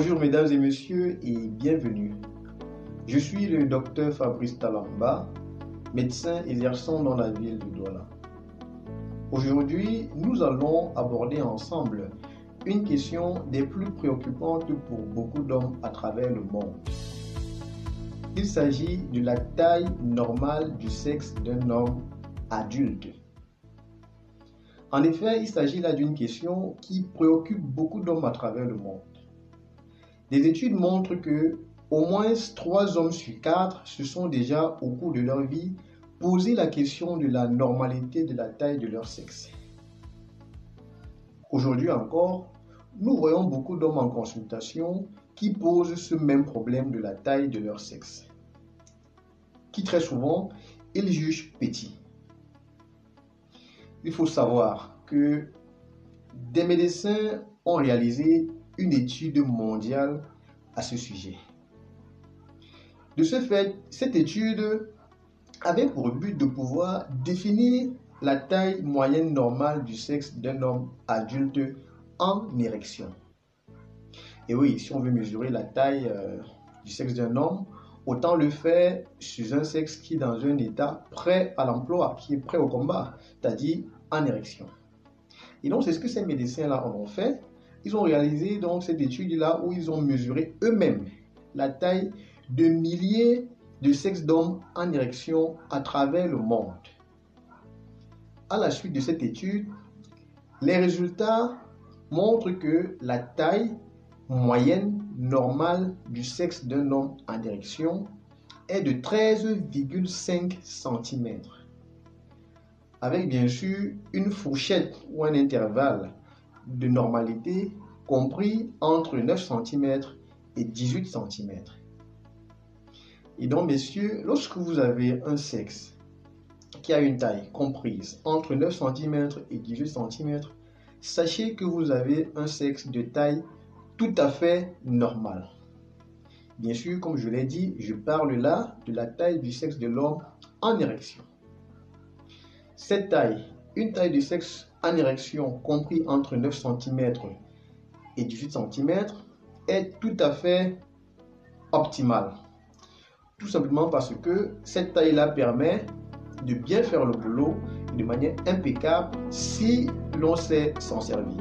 Bonjour mesdames et messieurs et bienvenue. Je suis le docteur Fabrice Talamba, médecin exerçant dans la ville de Douala. Aujourd'hui, nous allons aborder ensemble une question des plus préoccupantes pour beaucoup d'hommes à travers le monde. Il s'agit de la taille normale du sexe d'un homme adulte. En effet, il s'agit là d'une question qui préoccupe beaucoup d'hommes à travers le monde. Des études montrent que au moins 3 hommes sur 4 se sont déjà, au cours de leur vie, posé la question de la normalité de la taille de leur sexe. Aujourd'hui encore, nous voyons beaucoup d'hommes en consultation qui posent ce même problème de la taille de leur sexe, qui très souvent, ils jugent petit. Il faut savoir que des médecins ont réalisé une étude mondiale à ce sujet. De ce fait, cette étude avait pour but de pouvoir définir la taille moyenne normale du sexe d'un homme adulte en érection. Et oui, si on veut mesurer la taille du sexe d'un homme, autant le faire sur un sexe qui est dans un état prêt à l'emploi, qui est prêt au combat, c'est-à-dire en érection. Et donc, c'est ce que ces médecins-là ont fait. Ils ont réalisé donc cette étude-là où ils ont mesuré eux-mêmes la taille de milliers de sexes d'hommes en érection à travers le monde. À la suite de cette étude, les résultats montrent que la taille moyenne normale du sexe d'un homme en érection est de 13,5 cm. Avec bien sûr une fourchette ou un intervalle de normalité compris entre 9 cm et 18 cm. Et donc, messieurs, lorsque vous avez un sexe qui a une taille comprise entre 9 cm et 18 cm, sachez que vous avez un sexe de taille tout à fait normale. Bien sûr, comme je l'ai dit, je parle là de la taille du sexe de l'homme en érection. Cette taille, une taille de sexe en érection compris entre 9 cm et 18 cm, est tout à fait optimale. Tout simplement parce que cette taille-là permet de bien faire le boulot de manière impeccable si l'on sait s'en servir.